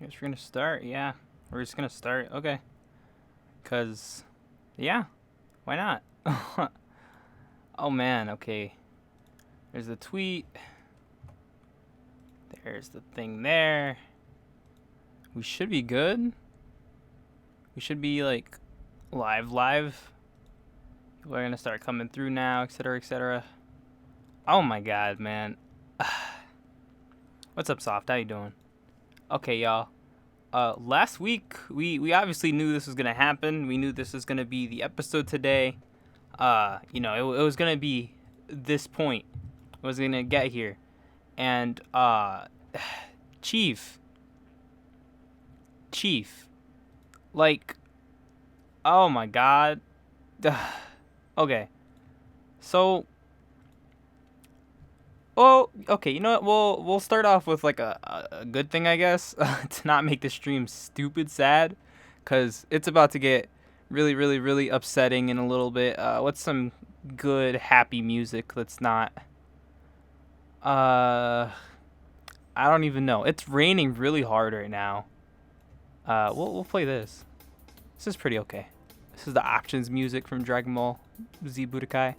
I guess we're gonna start. Yeah, we're just gonna start. Okay. Cause, yeah, why not? Oh man. Okay. There's the tweet. There's the thing there. We should be good. We should be like live. People are gonna start coming through now, etc., etc. Oh my god, man. What's up, Soft? How you doing? Okay, y'all. Last week we obviously knew this was gonna happen. We knew this was gonna be the episode today. It was gonna be this point. It was gonna get here, and Chief, Chief, like, oh my God. Okay, so. Oh, okay. You know what? We'll start off with like a good thing, I guess, to not make the stream stupid sad, cause it's about to get really upsetting in a little bit. What's some good happy music that's not? Uh, I don't even know. It's raining really hard right now. We'll play this. This is pretty okay. This is the options music from Dragon Ball Z Budokai.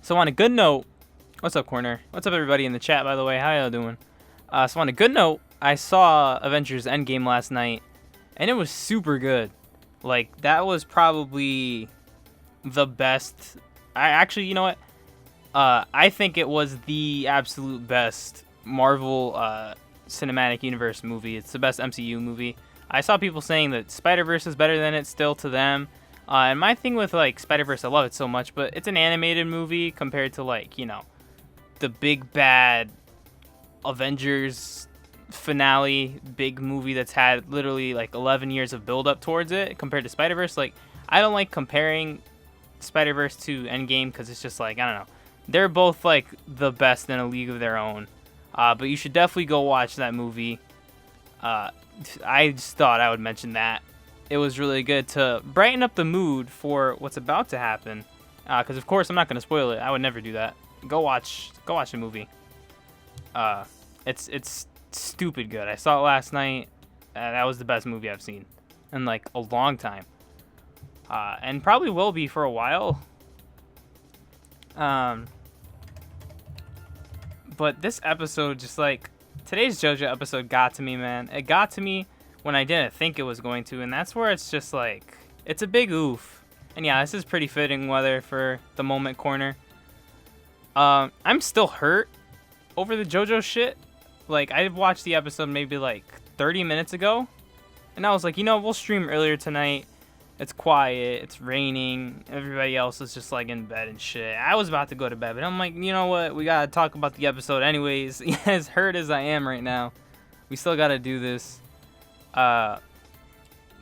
So on a good note, what's up, Corner? What's up, everybody in the chat, by the way? How y'all doing? So on a good note, I saw Avengers Endgame last night, and it was super good. Like, that was probably the best. You know what? I think it was the absolute best Marvel Cinematic Universe movie. It's the best MCU movie. I saw people saying that Spider-Verse is better than it still to them. And my thing with, like, Spider-Verse, I love it so much, but it's an animated movie compared to, like, the big bad Avengers finale big movie that's had literally, like, 11 years of build-up towards it compared to Spider-Verse. Like, I don't like comparing Spider-Verse to Endgame because it's just, like, I don't know. They're both, like, the best in a league of their own. But you should definitely go watch that movie. I just thought I would mention that. It was really good to brighten up the mood for what's about to happen. Because, of course, I'm not going to spoil it. I would never do that. Go watch the movie. It's stupid good. I saw it last night. That was the best movie I've seen in, like, a long time. And probably will be for a while. But this episode, just, like, today's JoJo episode got to me, man. It got to me when I didn't think it was going to, and that's where it's just like, it's a big oof. And yeah, this is pretty fitting weather for the moment, Corner. I'm still hurt over the JoJo shit. Like, I watched the episode maybe like 30 minutes ago, and I was like, we'll stream earlier tonight. It's quiet, it's raining, everybody else is just like in bed and shit. I was about to go to bed, but I'm like, you know what, we gotta talk about the episode anyways. As hurt as I am right now, we still gotta do this. But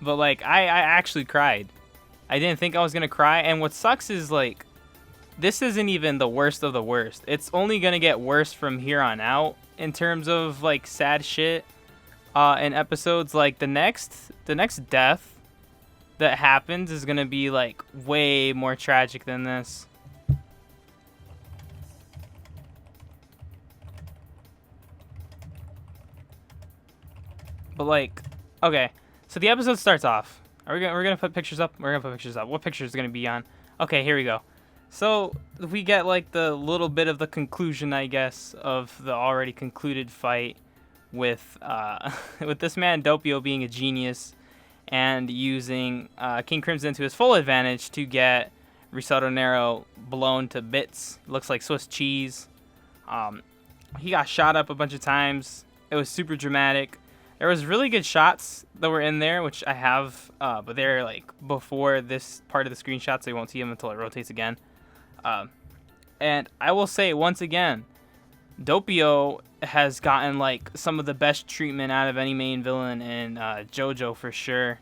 like, I actually cried. I didn't think I was gonna cry, and what sucks is, like, this isn't even the worst of the worst. It's only gonna get worse from here on out in terms of, like, sad shit. In episodes, like, the next death that happens is gonna be, like, way more tragic than this. But, like, okay, so the episode starts off. We're gonna put pictures up. We're gonna put pictures up. What picture is gonna be on? Okay, here we go. So we get, like, the little bit of the conclusion, I guess, of the already concluded fight with with this man Doppio being a genius and using King Crimson to his full advantage to get Risotto Nero blown to bits. Looks like Swiss cheese. He got shot up a bunch of times. It was super dramatic. There was really good shots that were in there, which I have, but they're, like, before this part of the screenshot, so you won't see them until it rotates again. And I will say, once again, Doppio has gotten, like, some of the best treatment out of any main villain in JoJo for sure.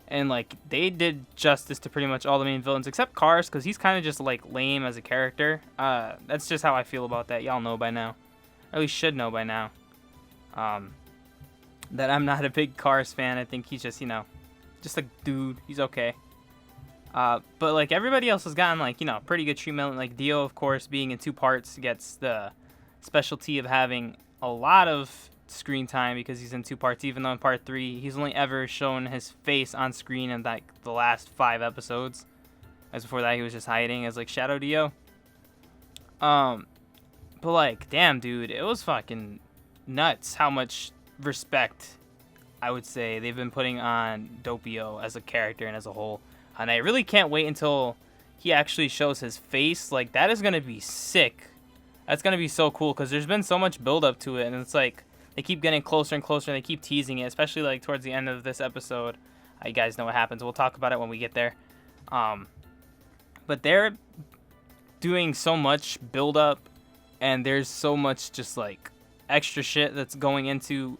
And, like, they did justice to pretty much all the main villains, except Cars, because he's kind of just, like, lame as a character. That's just how I feel about that. Y'all know by now. Or at least should know by now. That I'm not a big Cars fan. I think he's just, just a dude. He's okay. But, like, everybody else has gotten, like, pretty good treatment. Like, Dio, of course, being in 2 parts, gets the specialty of having a lot of screen time because he's in 2 parts, even though in part 3 he's only ever shown his face on screen in like the last 5 episodes. As before that he was just hiding as like Shadow Dio. But like, damn dude, it was fucking nuts how much respect I would say they've been putting on Doppio as a character and as a whole. And I really can't wait until he actually shows his face. Like, that is gonna be sick. That's gonna be so cool because there's been so much build up to it, and it's like they keep getting closer and closer, and they keep teasing it, especially like towards the end of this episode. You guys know what happens. We'll talk about it when we get there. But they're doing so much build up, and there's so much just like extra shit that's going into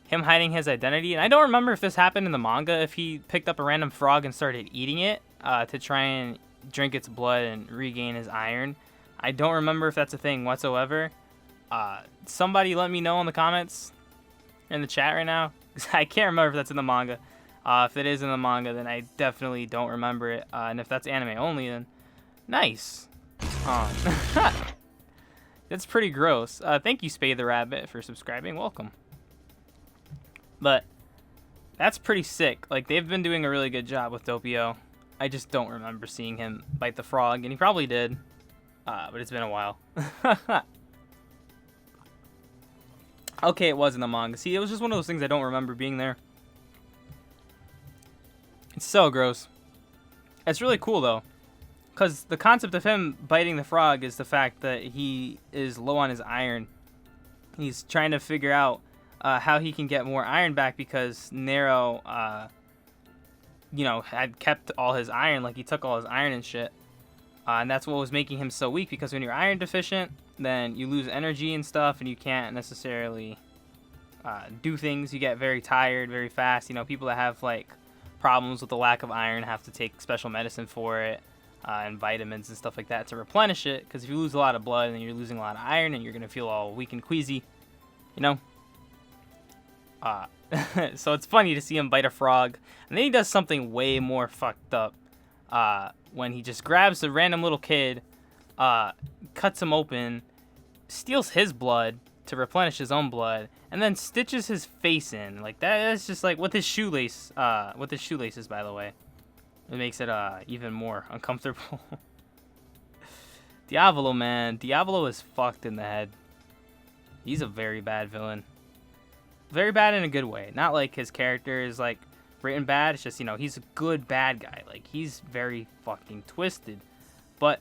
him hiding his identity. And I don't remember if this happened in the manga, if he picked up a random frog and started eating it to try and drink its blood and regain his iron. I don't remember if that's a thing whatsoever. Somebody let me know in the comments in the chat right now. I can't remember if that's in the manga. If it is in the manga, then I definitely don't remember it. And if that's anime only, then nice. That's pretty gross. Thank you, Spade the Rabbit, for subscribing. Welcome. But that's pretty sick. Like, they've been doing a really good job with Doppio. I just don't remember seeing him bite the frog, and he probably did. But it's been a while. Okay, it was in the manga. See, it was just one of those things I don't remember being there. It's so gross. It's really cool, though. Because the concept of him biting the frog is the fact that he is low on his iron. He's trying to figure out how he can get more iron back because Nero, had kept all his iron. Like, he took all his iron and shit. And that's what was making him so weak, because when you're iron deficient, then you lose energy and stuff, and you can't necessarily do things. You get very tired very fast. You know, people that have, like, problems with the lack of iron have to take special medicine for it and vitamins and stuff like that to replenish it, because if you lose a lot of blood and you're losing a lot of iron, and you're going to feel all weak and queasy, you know? So it's funny to see him bite a frog. And then he does something way more fucked up. When he just grabs a random little kid, cuts him open, steals his blood to replenish his own blood, and then stitches his face in. Like, that's just like with his shoelaces, by the way. It makes it even more uncomfortable. Diavolo, man. Diavolo is fucked in the head. He's a very bad villain. Very bad in a good way. Not like his character is like written bad. It's just, he's a good bad guy. Like, he's very fucking twisted. But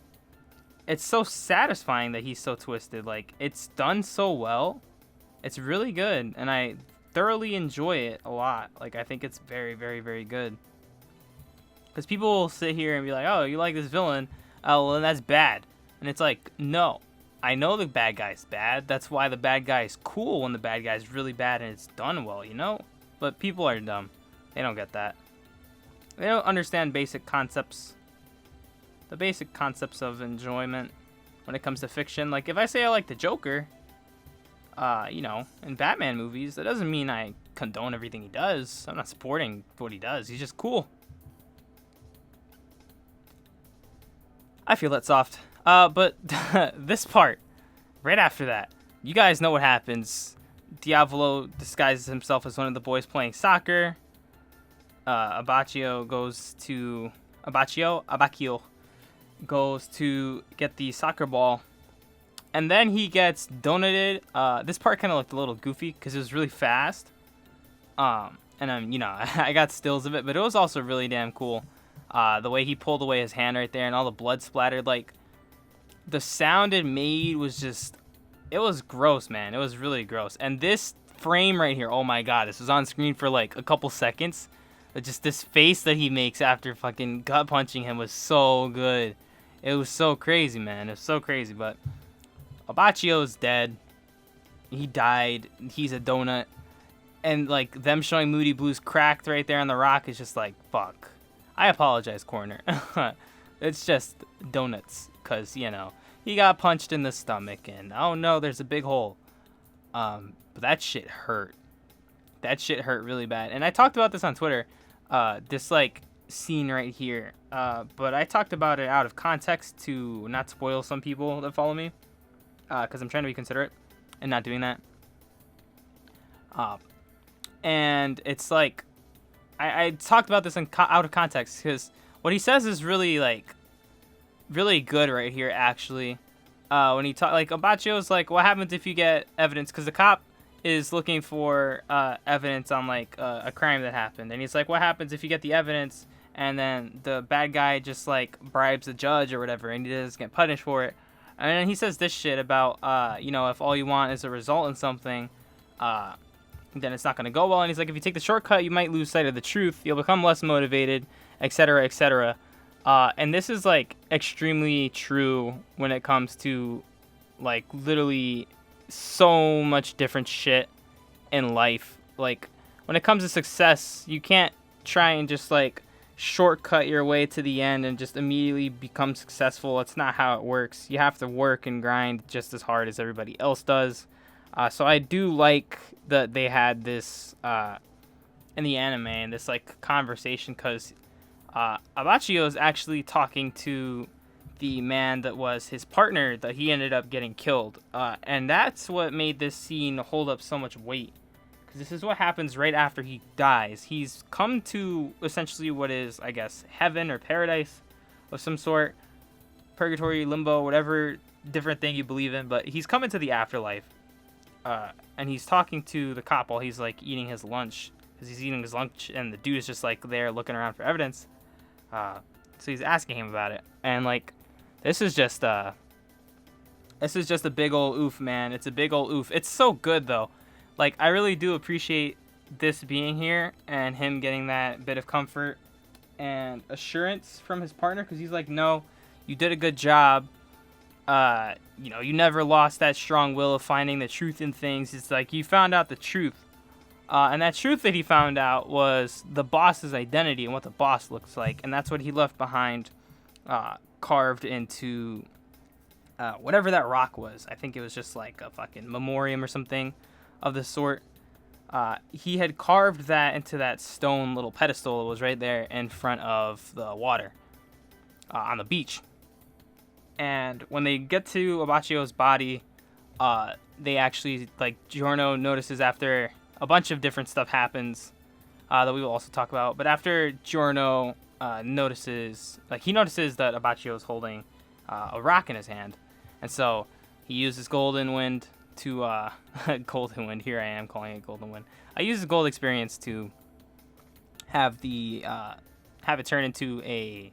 it's so satisfying that he's so twisted. Like, it's done so well. It's really good. And I thoroughly enjoy it a lot. Like, I think it's very, very, very good. Because people will sit here and be like, oh, you like this villain? Oh, well, then that's bad. And it's like, no. I know the bad guy's bad. That's why the bad guy is cool when the bad guy's really bad and it's done well, But people are dumb. They don't get that. They don't understand basic concepts. The basic concepts of enjoyment when it comes to fiction. Like, if I say I like the Joker, in Batman movies, that doesn't mean I condone everything he does. I'm not supporting what he does. He's just cool. I feel that soft. But this part, right after that, you guys know what happens. Diavolo disguises himself as one of the boys playing soccer. Abbacchio goes to get the soccer ball, and then he gets donated. This part kind of looked a little goofy because it was really fast. And I got stills of it, but it was also really damn cool. The way he pulled away his hand right there, and all the blood splattered. Like, the sound it made was just, it was gross, man. It was really gross. And this frame right here, oh my god, this was on screen for like a couple seconds. Just this face that he makes after fucking gut punching him was so good. It was so crazy, man. It was so crazy. But Abbacchio is dead. He died. He's a donut. And like them showing Moody Blue's cracked right there on the rock is just like, fuck. I apologize, Corner. It's just donuts. Because, he got punched in the stomach. And, oh no, there's a big hole. But that shit hurt. That shit hurt really bad. And I talked about this on Twitter. This, like, scene right here. But I talked about it out of context to not spoil some people that follow me. Because I'm trying to be considerate and not doing that. Uh, and it's like I talked about this out of context because what he says is really like really good right here actually. When he talk like Abbacchio's like, what happens if you get evidence? Because the cop is looking for evidence on like a crime that happened, and he's like, what happens if you get the evidence and then the bad guy just like bribes the judge or whatever, and he doesn't get punished for it? And then he says this shit about if all you want is a result in something, then it's not gonna go well. And he's like, if you take the shortcut, you might lose sight of the truth. You'll become less motivated, etc., etc. And this is like extremely true when it comes to like literally so much different shit in life. Like when it comes to success, you can't try and just like shortcut your way to the end and just immediately become successful. It's not how it works. You have to work and grind just as hard as everybody else does. So I do like that they had this in the anime and this like conversation because Abbacchio is actually talking to the man that was his partner that he ended up getting killed. And that's what made this scene hold up so much weight. Because this is what happens right after he dies. He's come to essentially what is, I guess, heaven or paradise of some sort. Purgatory, limbo, whatever different thing you believe in. But he's come into the afterlife. And he's talking to the cop while he's like eating his lunch. Because he's eating his lunch and the dude is just like there looking around for evidence. So he's asking him about it. And like, this is just a big old oof, man. It's a big old oof. It's so good though. Like, I really do appreciate this being here and him getting that bit of comfort and assurance from his partner, because he's like, no, you did a good job. You never lost that strong will of finding the truth in things. It's like you found out the truth. And that truth that he found out was the boss's identity and what the boss looks like. And that's what he left behind, carved into whatever that rock was. I think it was just like a fucking memoriam or something of the sort. He had carved that into that stone little pedestal that was right there in front of the water on the beach. And when they get to Abbacchio's body, they actually, like, Giorno notices after a bunch of different stuff happens that we will also talk about. But after Giorno notices that Abbacchio is holding a rock in his hand. And so he uses Golden Wind to, Golden Wind, here I am calling it Golden Wind. I use the Gold Experience to have it turn into a,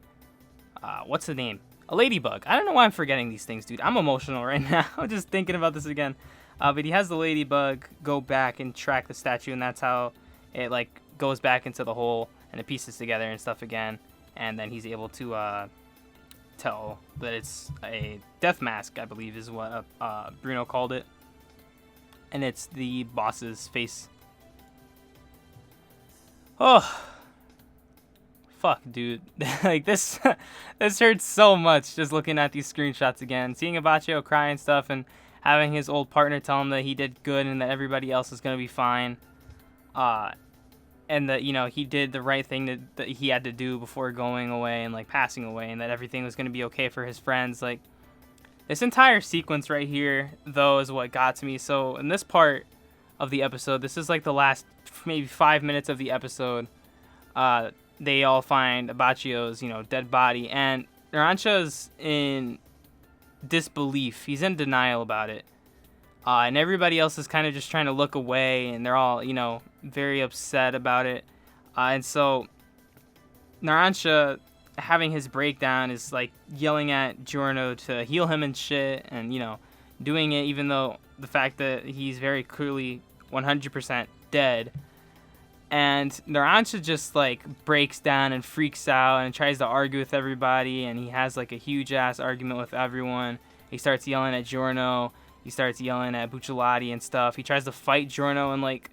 what's the name? A ladybug. I don't know why I'm forgetting these things, dude. I'm emotional right now. Just thinking about this again. But he has the ladybug go back and track the statue, and that's how it like goes back into the hole and it pieces together and stuff again. And then he's able to tell that it's a death mask, I believe is what Bruno called it. And it's the boss's face. Oh. Fuck, dude. Like, this hurts so much just looking at these screenshots again. Seeing Abbacchio cry and stuff and having his old partner tell him that he did good and that everybody else is going to be fine. And that, he did the right thing that he had to do before going away and, like, passing away, and that everything was going to be okay for his friends. Like, this entire sequence right here, though, is what got to me. So, in this part of the episode, this is, like, the last maybe 5 minutes of the episode, they all find Abbacchio's, dead body, and Narancia's in disbelief. He's in denial about it. And everybody else is kind of just trying to look away, and they're all, very upset about it. And so Narancia, having his breakdown, is like yelling at Giorno to heal him and shit, and, doing it even though the fact that he's very clearly 100% dead. And Narancia just, like, breaks down and freaks out and tries to argue with everybody. And he has, like, a huge-ass argument with everyone. He starts yelling at Giorno. He starts yelling at Bucciolati and stuff. He tries to fight Giorno. And, like,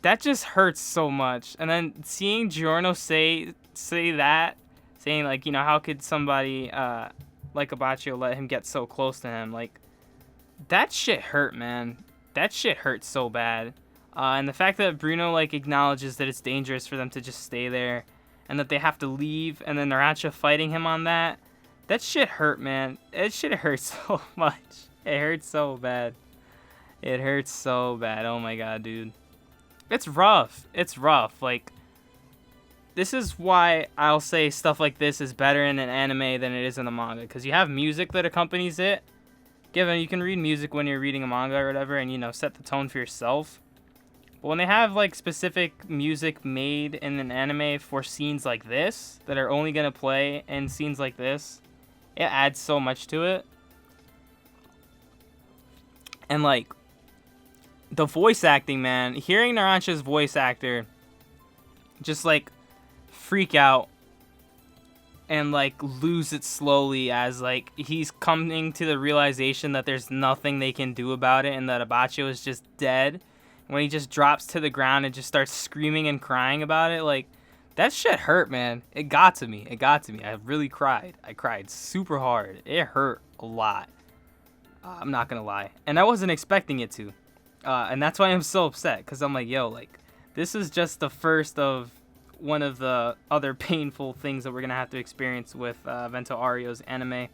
that just hurts so much. And then seeing Giorno say that, saying, like, how could somebody like Abbacchio let him get so close to him? Like, that shit hurt, man. That shit hurt so bad. And the fact that Bruno, like, acknowledges that it's dangerous for them to just stay there and that they have to leave, and then Narancia fighting him on that shit hurt, man. It shit hurts so much. It hurts so bad. It hurts so bad. Oh my god, dude. It's rough. It's rough. Like, this is why I'll say stuff like this is better in an anime than it is in the manga, because you have music that accompanies it. Given you can read music when you're reading a manga or whatever, and, you know, set the tone for yourself. But when they have, like, specific music made in an anime for scenes like this that are only going to play in scenes like this, it adds so much to it. And, like, the voice acting, man, hearing Narancia's voice actor just, like, freak out and, like, lose it slowly as, like, he's coming to the realization that there's nothing they can do about it and that Abbacchio is just dead. When he just drops to the ground and just starts screaming and crying about it, like, that shit hurt, man. It got to me. It got to me. I really cried. I cried super hard. It hurt a lot. I'm not gonna lie. And I wasn't expecting it to. And that's why I'm so upset, because I'm like, yo, like, this is just the first of one of the other painful things that we're gonna have to experience with Vento Aureo's anime.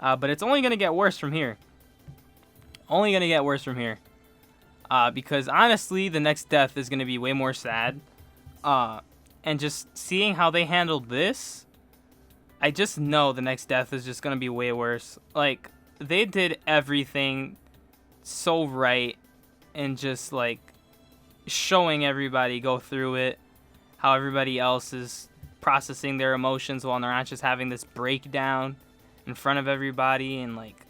But it's only gonna get worse from here. Only gonna get worse from here. Because honestly, the next death is gonna be way more sad. And just seeing how they handled this, I just know the next death is just gonna be way worse. Like, they did everything so right, and just, like, showing everybody go through it, how everybody else is processing their emotions while Narancia's having this breakdown in front of everybody, and, like,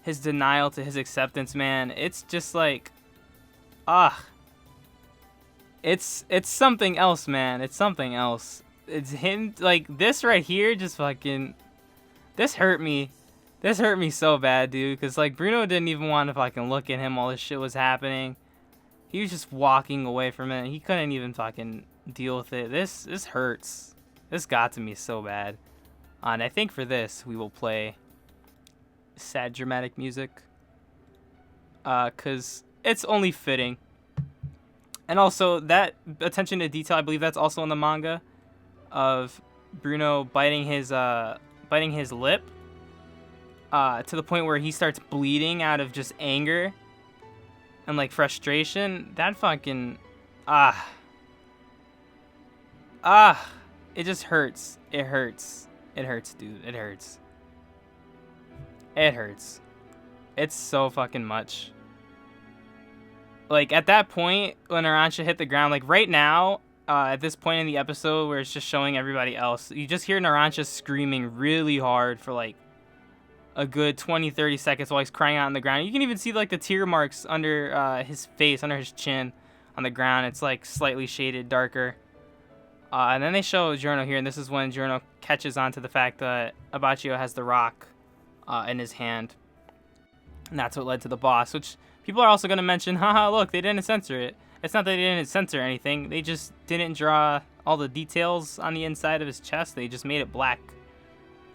his denial to his acceptance, man. It's just like, it's something else, man. It's something else. It's him, like, this right here just fucking, this hurt me. This hurt me so bad, dude, because, like, Bruno didn't even want to fucking look at him while this shit was happening. He was just walking away from it. He couldn't even fucking deal with it. This hurts. This got to me so bad. And I think for this, we will play sad dramatic music. Because it's only fitting. And also, that attention to detail, I believe that's also in the manga, of Bruno biting his lip. To the point where he starts bleeding out of just anger and, like, frustration. That fucking, it just hurts. It hurts. It hurts, dude. It hurts. It hurts. It's so fucking much. Like, at that point, when Narancia hit the ground, like, right now, at this point in the episode where it's just showing everybody else, you just hear Narancia screaming really hard for, like, a good 20-30 seconds while he's crying out on the ground. You can even see, like, the tear marks under his face, under his chin on the ground. It's, like, slightly shaded darker. And then they show Giorno here, and this is when Giorno catches on to the fact that Abbacchio has the rock in his hand. And that's what led to the boss, which people are also going to mention, haha, look, they didn't censor it. It's not that they didn't censor anything. They just didn't draw all the details on the inside of his chest. They just made it black.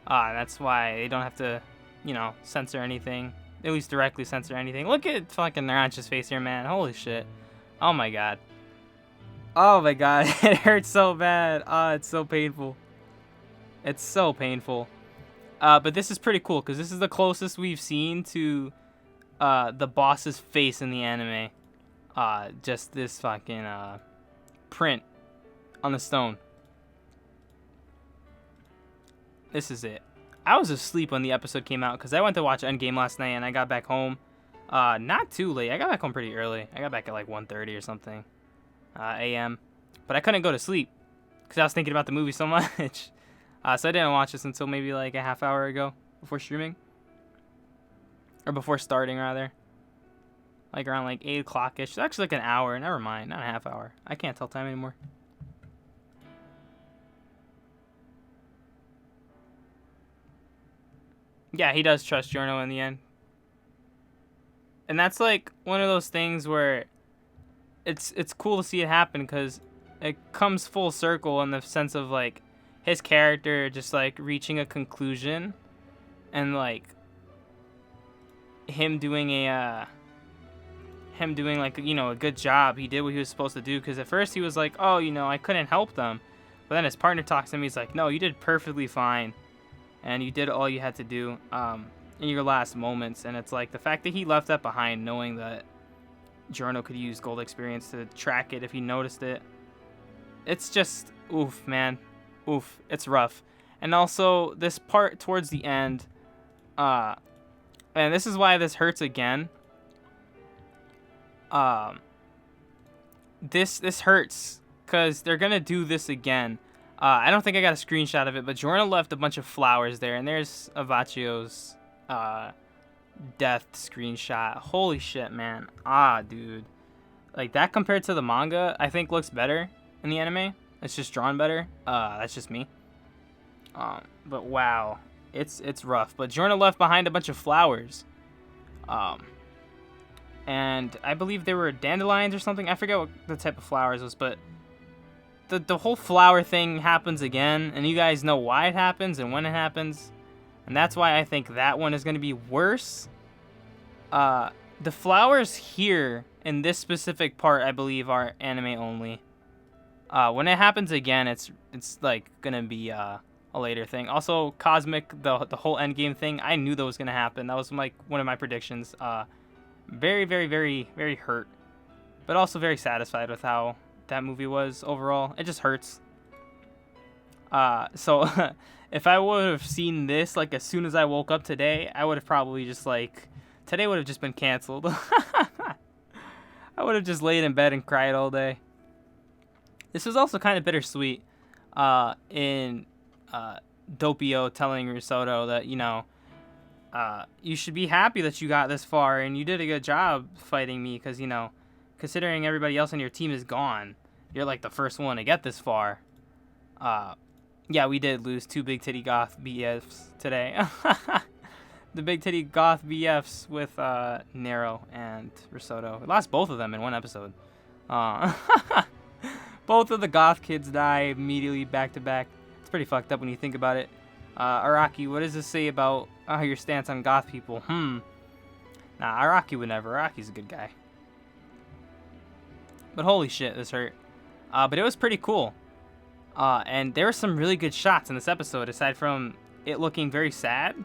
That's why they don't have to, you know, censor anything. At least directly censor anything. Look at fucking Narancia's face here, man. Holy shit. Oh my god. Oh my god. It hurts so bad. It's so painful. It's so painful. But this is pretty cool, because this is the closest we've seen to the boss's face in the anime. Just this fucking print on the stone. This is it. I was asleep when the episode came out because I went to watch Endgame last night and I got back home not too late. I got back home pretty early. I got back at like 1:30 or something a.m. But I couldn't go to sleep because I was thinking about the movie so much. So I didn't watch this until maybe like a half hour ago before streaming. Or before starting, rather. Like around like 8 o'clock-ish. It's actually like an hour. Never mind. Not a half hour. I can't tell time anymore. Yeah, he does trust Giorno in the end. And that's like one of those things where it's cool to see it happen because it comes full circle in the sense of like his character just like reaching a conclusion and like him doing like, you know, a good job. He did what he was supposed to do, because at first he was like, oh, you know, I couldn't help them. But then his partner talks to him. He's like, no, you did perfectly fine. And you did all you had to do in your last moments. And it's like the fact that he left that behind, knowing that Giorno could use gold experience to track it if he noticed it. It's just, oof, man. Oof, it's rough. And also, this part towards the end, and this is why this hurts again. This hurts, because they're going to do this again. I don't think I got a screenshot of it, but Giorno left a bunch of flowers there, and there's Abbacchio's death screenshot. Holy shit, man. Dude. Like, that compared to the manga, I think looks better in the anime. It's just drawn better. That's just me. But wow. It's rough. But Giorno left behind a bunch of flowers. And I believe they were dandelions or something. I forget what the type of flowers was, but the whole flower thing happens again, and you guys know why it happens and when it happens. And that's why I think that one is going to be worse. The flowers here in this specific part, I believe, are anime only. When it happens again, it's like going to be a later thing. Also, Cosmic, the whole endgame thing, I knew that was going to happen. That was like one of my predictions. Very, very, very, very hurt. But also very satisfied with how that movie was overall. It just hurts. So if I would have seen this like as soon as I woke up today, I would have probably just like, today would have just been canceled. I would have just laid in bed and cried all day. This was also kind of bittersweet in Doppio telling Risotto that, you know, you should be happy that you got this far and you did a good job fighting me because, you know, considering everybody else on your team is gone, you're like the first one to get this far. Yeah, we did lose 2 big titty goth BFs today. The big titty goth BFs with Nero and Risotto. We lost both of them in one episode. Both of the goth kids die immediately back to back. It's pretty fucked up when you think about it. Araki, what does this say about your stance on goth people? Nah, Araki would never. Araki's a good guy. But holy shit, this hurt. But it was pretty cool. And there were some really good shots in this episode. Aside from it looking very sad,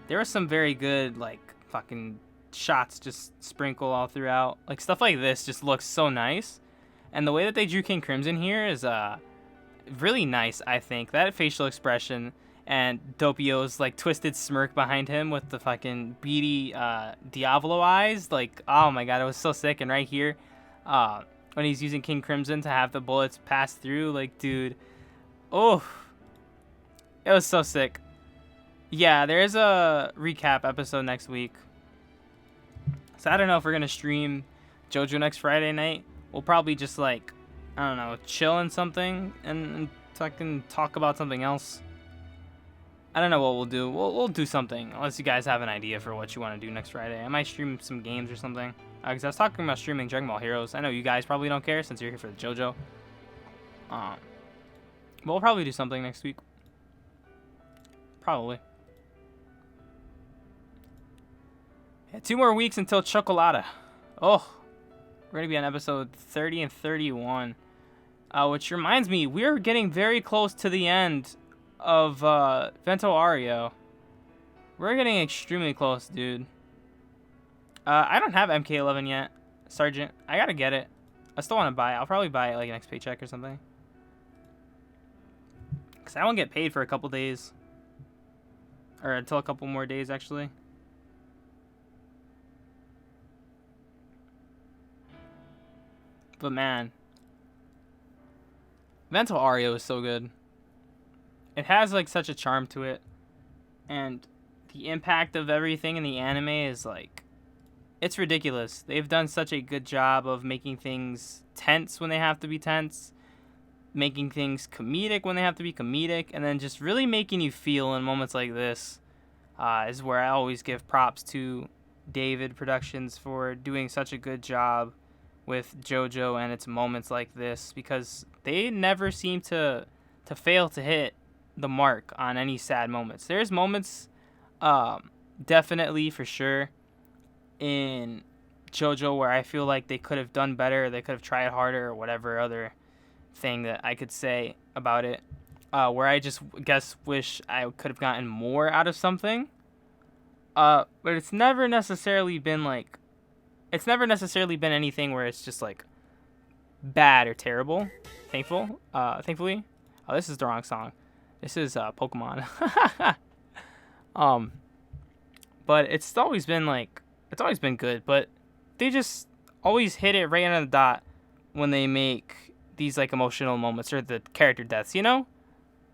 there were some very good, like, fucking shots just sprinkle all throughout. Like, stuff like this just looks so nice. And the way that they drew King Crimson here is really nice, I think. That facial expression and Doppio's, like, twisted smirk behind him with the fucking beady Diavolo eyes. Like, oh my god, it was so sick. And right here, when he's using King Crimson to have the bullets pass through, like, dude, oh, it was so sick. Yeah, there is a recap episode next week. So I don't know if we're going to stream JoJo next Friday night. We'll probably just, like, I don't know, chill in something and fucking talk about something else. I don't know what we'll do. We'll do something, unless you guys have an idea for what you want to do next Friday. I might stream some games or something. Because I was talking about streaming Dragon Ball Heroes. I know you guys probably don't care since you're here for the JoJo. But we'll probably do something next week. Probably. Yeah, 2 more weeks until Chocolata. Oh, we're going to be on episode 30 and 31. Which reminds me, we're getting very close to the end of Vento Aureo. We're getting extremely close, dude. I don't have MK11 yet, Sergeant. I gotta get it. I still want to buy it. I'll probably buy it like next paycheck or something. Because I won't get paid for a couple days. Or until a couple more days, actually. But man, Vento Aureo is so good. It has like such a charm to it. And the impact of everything in the anime is like, it's ridiculous. They've done such a good job of making things tense when they have to be tense, making things comedic when they have to be comedic, and then just really making you feel in moments like this is where I always give props to David Productions for doing such a good job with JoJo and its moments like this, because they never seem to fail to hit the mark on any sad moments. There's moments, definitely for sure, in JoJo where I feel like they could have done better, they could have tried harder, or whatever other thing that I could say about it, where I just wish I could have gotten more out of something, but it's never necessarily been like it's never necessarily been anything where it's just like bad or terrible. Thankfully. Oh, this is the wrong song. This is Pokemon. um, but it's always been good. But they just always hit it right on the dot when they make these like emotional moments or the character deaths. You know,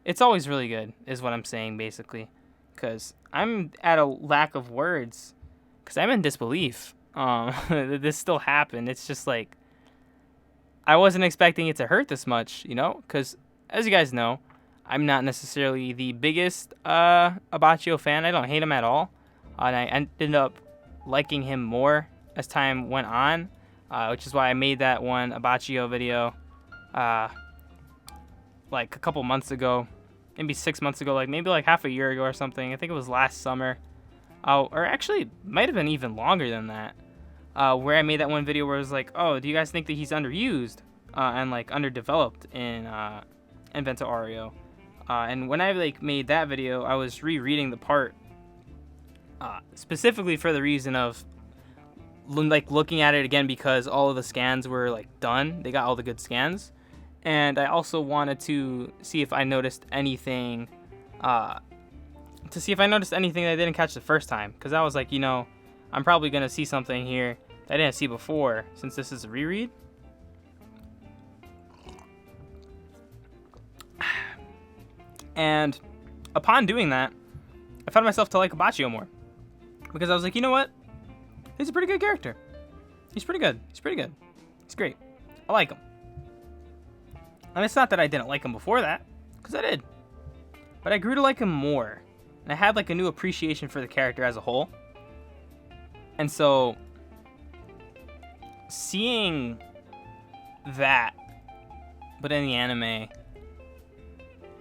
it's always really good, is what I'm saying basically. Because I'm at a lack of words. Because I'm in disbelief. That this still happened. It's just like I wasn't expecting it to hurt this much, you know? Because, as you guys know, I'm not necessarily the biggest Abbacchio fan. I don't hate him at all. And I ended up liking him more as time went on, which is why I made that one Abbacchio video like a couple months ago, maybe 6 months ago, maybe half a year ago or something. I think it was last summer. Or actually, might have been even longer than that. Where I made that one video where it was like, oh, do you guys think that he's underused and underdeveloped in Vento Aureo? And when I made that video, I was rereading the part specifically for the reason of looking at it again because all of the scans were done. They got all the good scans, and I also wanted to see if I noticed anything. That I didn't catch the first time, because I was like, I'm probably gonna see something here that I didn't see before, since this is a reread. And upon doing that, I found myself to like Abbacchio more, because I was like, you know what? He's a pretty good character. He's pretty good. He's great. I like him. And it's not that I didn't like him before that, because I did. But I grew to like him more. And I had a new appreciation for the character as a whole. And so seeing that, but in the anime,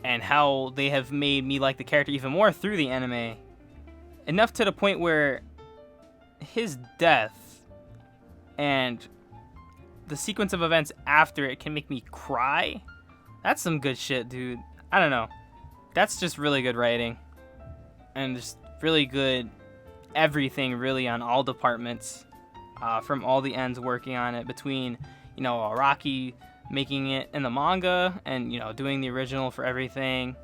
and how they have made me like the character even more through the anime, enough to the point where his death and the sequence of events after it can make me cry. That's some good shit, dude. I don't know. That's just really good writing. And just really good everything, really, on all departments, from all the ends working on it, between Araki making it in the manga and doing the original for everything,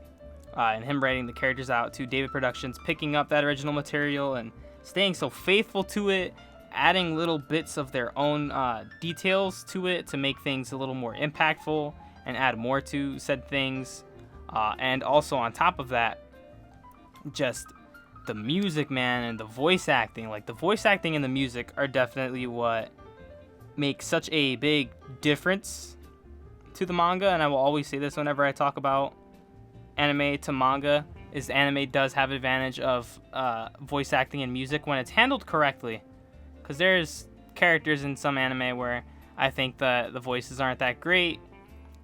and him writing the characters out, to David Productions picking up that original material and staying so faithful to it, adding little bits of their own details to it to make things a little more impactful and add more to said things, and also on top of that, just the music, man, and the voice acting. The voice acting and the music are definitely what makes such a big difference to the manga. And I will always say this whenever I talk about anime to manga, is anime does have advantage of voice acting and music when it's handled correctly. Because there's characters in some anime where I think the voices aren't that great,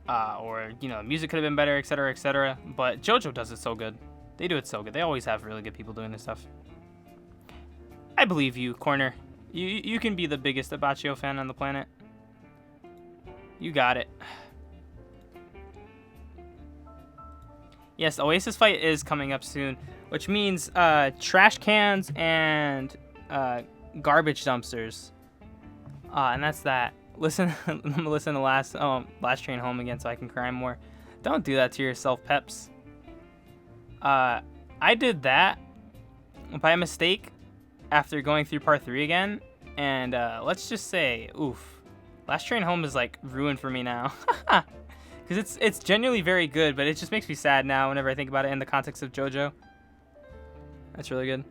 or the music could have been better, etc., etc. But JoJo does it so good. They do it so good. They always have really good people doing this stuff. I believe you, Corner. You can be the biggest Abbacchio fan on the planet. You got it. Yes, Oasis fight is coming up soon, which means trash cans and garbage dumpsters. And that's that. Listen, I'm gonna listen to last Train Home again so I can cry more. Don't do that to yourself, Peps. I did that by mistake after going through part 3 again, and let's just say, oof, Last Train Home is ruined for me now, because it's genuinely very good, but it just makes me sad now whenever I think about it in the context of JoJo. That's really good.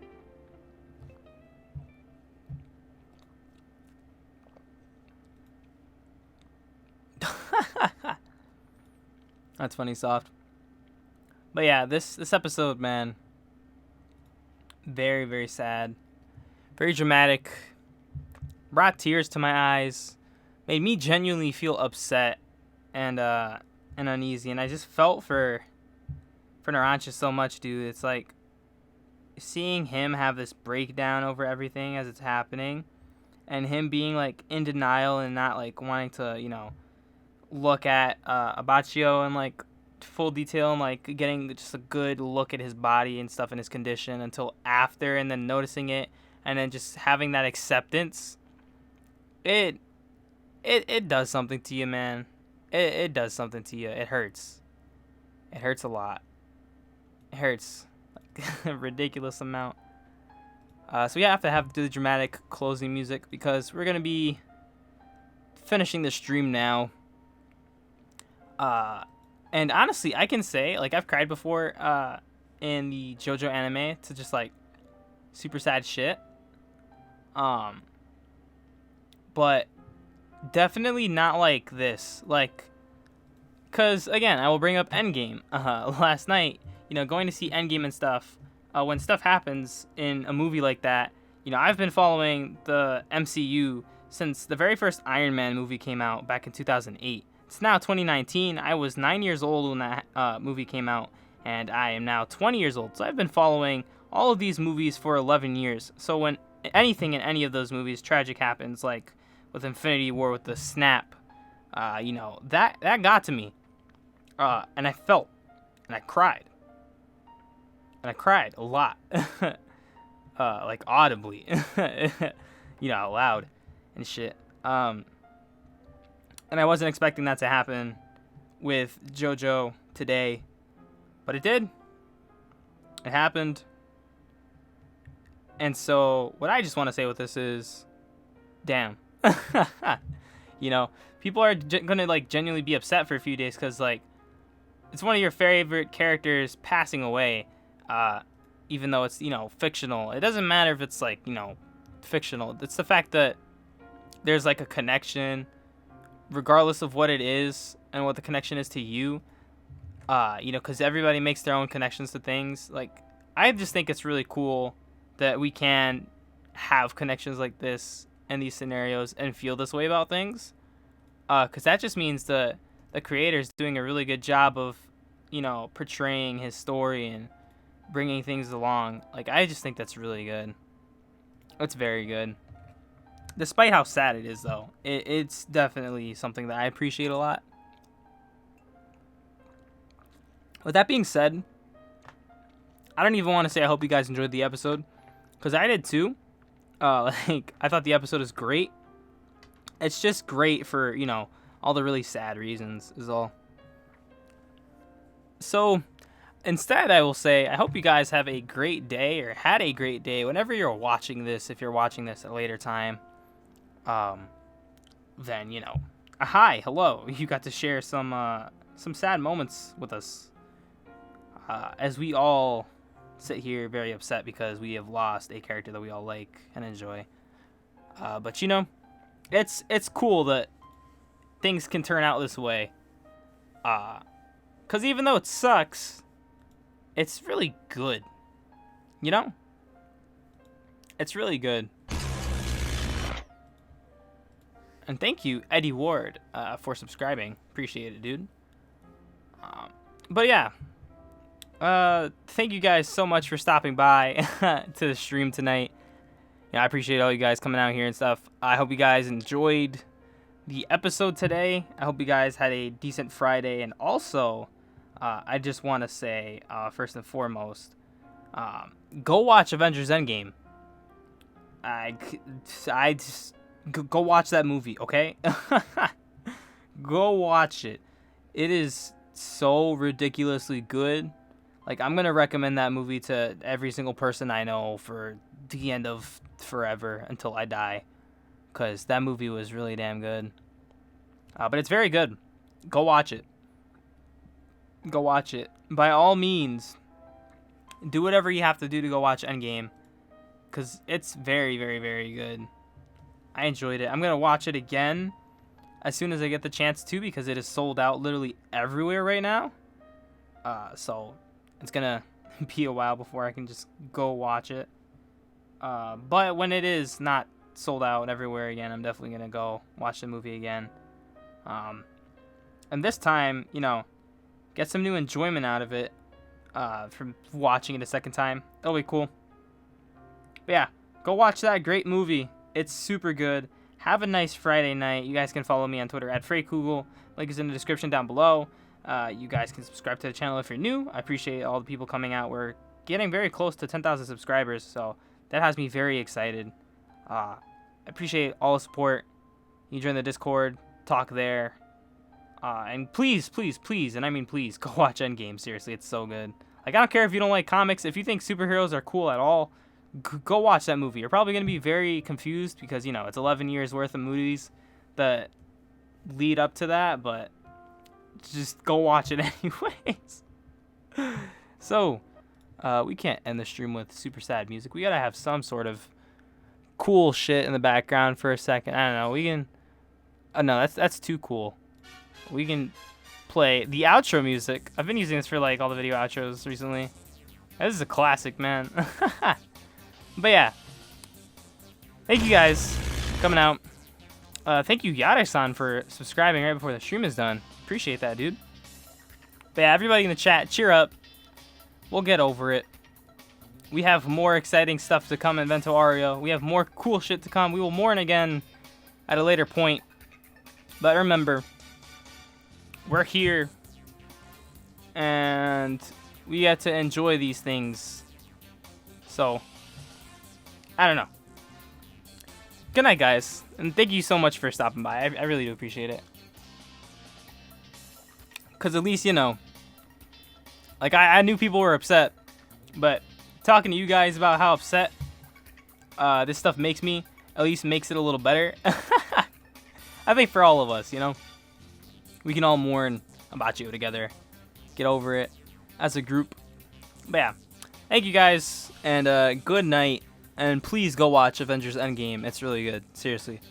That's funny, soft. But yeah, this episode, man, very, very sad, very dramatic, brought tears to my eyes, made me genuinely feel upset and uneasy, and I just felt for Narancha so much, dude. It's seeing him have this breakdown over everything as it's happening, and him being in denial and not wanting to look at Abbacchio in full detail and getting just a good look at his body and stuff and his condition until after, and then noticing it and then just having that acceptance it it does something to you, man. It does something to you. It hurts. It hurts a lot. It hurts like a ridiculous amount. So we have to do the dramatic closing music because we're gonna be finishing the stream now. And honestly, I can say like I've cried before in the JoJo anime to just like super sad shit. But definitely not like this. Like, cause again, I will bring up Endgame. Last night, going to see Endgame and stuff. When stuff happens in a movie like that, I've been following the MCU since the very first Iron Man movie came out back in 2008. It's now 2019. I was 9 years old when that movie came out, and I am now 20 years old. So I've been following all of these movies for 11 years. So when anything in any of those movies tragic happens, like with Infinity War, with the snap, that got to me. And I felt, and I cried. And I cried a lot. Like audibly. Out loud and shit. And I wasn't expecting that to happen with JoJo today. But it did. It happened. And so what I just want to say with this is, damn. People are going to like genuinely be upset for a few days because like it's one of your favorite characters passing away. Even though it's, fictional. It doesn't matter if it's like, fictional. It's the fact that there's like a connection regardless of what it is and what the connection is to you. Because everybody makes their own connections to things. Like, I just think it's really cool that we can have connections like this in these scenarios and feel this way about things. Because that just means the creator's doing a really good job of, portraying his story and bringing things along. Like, I just think that's really good. It's very good. Despite how sad it is, though, it's definitely something that I appreciate a lot. With that being said, I don't even want to say I hope you guys enjoyed the episode, because I did too. I thought the episode is great. It's just great for, all the really sad reasons is all. So, instead, I will say, I hope you guys have a great day or had a great day whenever you're watching this. If you're watching this at a later time, then, hi, hello. You got to share some sad moments with us. As we all sit here very upset because we have lost a character that we all like and enjoy. But it's cool that things can turn out this way. 'Cause even though it sucks, it's really good. It's really good. And thank you, Eddie Ward, for subscribing. Appreciate it, dude. But yeah. Thank you guys so much for stopping by to the stream tonight. I appreciate all you guys coming out here and stuff. I hope you guys enjoyed the episode today. I hope you guys had a decent Friday. And also, I just want to say, first and foremost, go watch Avengers Endgame. I just go watch that movie, okay? Go watch it. It is so ridiculously good. Like, I'm going to recommend that movie to every single person I know for the end of forever until I die. Because that movie was really damn good. But it's very good. Go watch it. Go watch it. By all means, do whatever you have to do to go watch Endgame. Because it's very, very, very good. I enjoyed it. I'm going to watch it again as soon as I get the chance to, because it is sold out literally everywhere right now. So it's going to be a while before I can just go watch it. But when it is not sold out everywhere again, I'm definitely going to go watch the movie again. And this time, get some new enjoyment out of it from watching it a second time. That'll be cool. But yeah, go watch that great movie. It's super good. Have a nice Friday night. You guys can follow me on Twitter at FreyKugel. Link is in the description down below. You guys can subscribe to the channel if you're new. I appreciate all the people coming out. We're getting very close to 10,000 subscribers, so that has me very excited. I appreciate all the support. You join the Discord, talk there. And please, please, please, and I mean please, go watch Endgame. Seriously, it's so good. Like, I don't care if you don't like comics. If you think superheroes are cool at all, go watch that movie. You're probably going to be very confused because, you know, it's 11 years worth of movies that lead up to that, but just go watch it anyways. So, we can't end the stream with super sad music. We got to have some sort of cool shit in the background for a second. I don't know. We can... Oh, no, that's too cool. We can play the outro music. I've been using this for, like, all the video outros recently. This is a classic, man. But yeah, thank you guys for coming out. Thank you, Yada-san, for subscribing right before the stream is done. Appreciate that, dude. But yeah, everybody in the chat, cheer up. We'll get over it. We have more exciting stuff to come in Vento Aureo. We have more cool shit to come. We will mourn again at a later point. But remember, we're here, and we get to enjoy these things. So, I don't know. Good night, guys. And thank you so much for stopping by. I really do appreciate it. Because at least, you know, like, I knew people were upset. But talking to you guys about how upset this stuff makes me, at least makes it a little better. I think for all of us, you know, we can all mourn Abbacchio together. Get over it as a group. But yeah, thank you guys, and good night. And please go watch Avengers Endgame. It's really good. Seriously.